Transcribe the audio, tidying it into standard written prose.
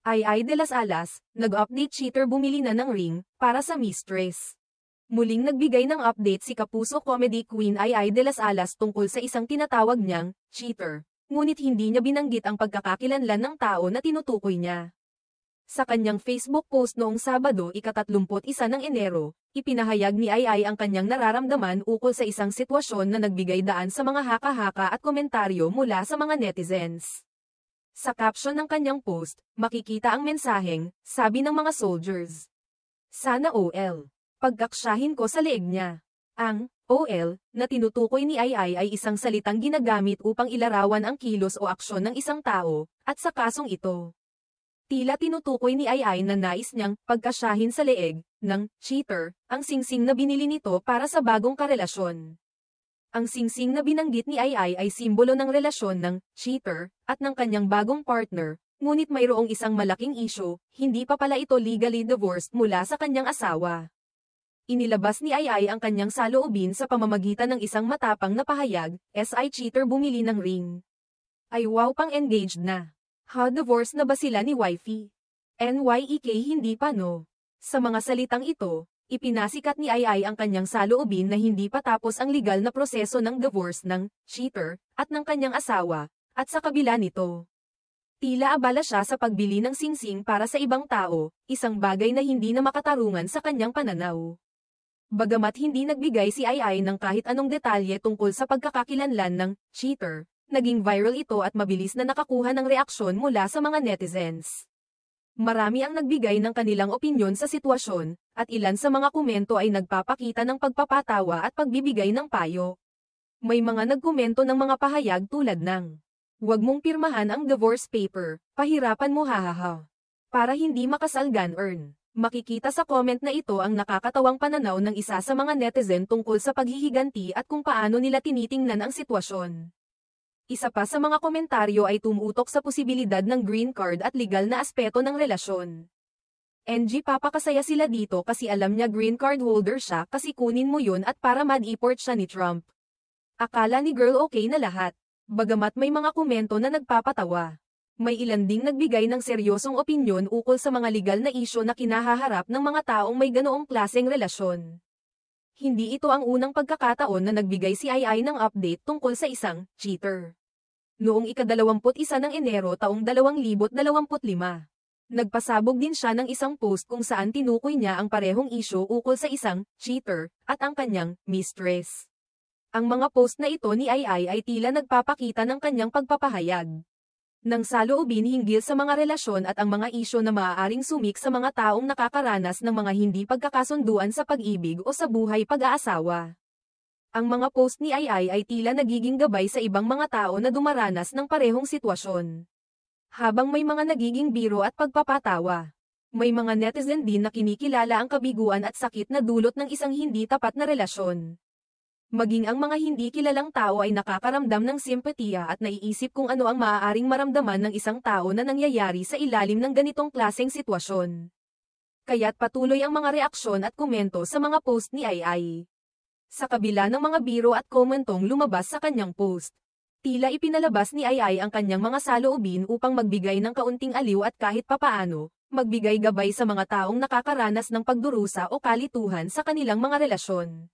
Ai de las Alas, nag-update cheater bumili na ng ring, para sa mistress. Muling nagbigay ng update si Kapuso Comedy Queen Ai de las Alas tungkol sa isang tinatawag niyang cheater, ngunit hindi niya binanggit ang pagkakakilanlan ng tao na tinutukoy niya. Sa kanyang Facebook post noong Sabado, ika-31 ng Enero, ipinahayag ni Ai ang kanyang nararamdaman ukol sa isang sitwasyon na nagbigay daan sa mga haka-haka at komentaryo mula sa mga netizens. Sa caption ng kanyang post, makikita ang mensaheng, sabi ng mga soldiers. Sana OL. Pagkaksyahin ko sa leeg niya. Ang OL na tinutukoy ni Ai ay isang salitang ginagamit upang ilarawan ang kilos o aksyon ng isang tao, at sa kasong ito, tila tinutukoy ni Ai na nais niyang pagkasyahin sa leeg ng cheater ang singsing na binili nito para sa bagong karelasyon. Ang singsing na binanggit ni Ai ay simbolo ng relasyon ng cheater at ng kanyang bagong partner, ngunit mayroong isang malaking issue, hindi pa pala ito legally divorced mula sa kanyang asawa. Inilabas ni Ai ang kanyang saloobin sa pamamagitan ng isang matapang na pahayag, SI cheater bumili ng ring. Ay wow, pang engaged na. Ha, divorce na ba sila ni wifey? NYEK hindi pa no. Sa mga salitang ito, ipinasikat ni Ai ang kanyang saloobin na hindi pa tapos ang legal na proseso ng divorce ng cheater at ng kanyang asawa, at sa kabila nito, tila abala siya sa pagbili ng singsing para sa ibang tao, isang bagay na hindi na makatarungan sa kanyang pananaw. Bagamat hindi nagbigay si Ai ng kahit anong detalye tungkol sa pagkakakilanlan ng cheater, naging viral ito at mabilis na nakakuha ng reaksyon mula sa mga netizens. Marami ang nagbigay ng kanilang opinyon sa sitwasyon, at ilan sa mga komento ay nagpapakita ng pagpapatawa at pagbibigay ng payo. May mga nagkomento ng mga pahayag tulad ng, "Huwag mong pirmahan ang divorce paper, pahirapan mo hahaha. Para hindi makasal gan-earn." Makikita sa comment na ito ang nakakatawang pananaw ng isa sa mga netizen tungkol sa paghihiganti at kung paano nila tinitingnan ang sitwasyon. Isa pa sa mga komentaryo ay tumutok sa posibilidad ng green card at legal na aspeto ng relasyon. NG, papakasaya sila dito kasi alam niya green card holder siya kasi kunin mo yun at para ma-deport siya ni Trump. Akala ni girl okay na lahat. Bagamat may mga komento na nagpapatawa, may ilan ding nagbigay ng seryosong opinyon ukol sa mga legal na isyu na kinahaharap ng mga taong may ganoong klaseng relasyon. Hindi ito ang unang pagkakataon na nagbigay si Ai ng update tungkol sa isang cheater. Noong ika-21 ng Enero taong 2025, nagpasabog din siya ng isang post kung saan tinukoy niya ang parehong isyu ukol sa isang cheater at ang kanyang mistress. Ang mga post na ito ni Ai ay tila nagpapakita ng kanyang pagpapahayag ng saloobin hinggil sa mga relasyon at ang mga isyu na maaaring sumik sa mga taong nakakaranas ng mga hindi pagkakasunduan sa pag-ibig o sa buhay pag-aasawa. Ang mga post ni Ai ay tila nagiging gabay sa ibang mga tao na dumaranas ng parehong sitwasyon. Habang may mga nagiging biro at pagpapatawa, may mga netizen din na kinikilala ang kabiguan at sakit na dulot ng isang hindi tapat na relasyon. Maging ang mga hindi kilalang tao ay nakakaramdam ng simpatiya at naiisip kung ano ang maaaring maramdaman ng isang tao na nangyayari sa ilalim ng ganitong klaseng sitwasyon. Kaya't patuloy ang mga reaksyon at komento sa mga post ni Ai. Sa kabila ng mga biro at komentong lumabas sa kanyang post, tila ipinalabas ni Ai ang kanyang mga saloobin upang magbigay ng kaunting aliw at kahit papaano, magbigay gabay sa mga taong nakakaranas ng pagdurusa o kalituhan sa kanilang mga relasyon.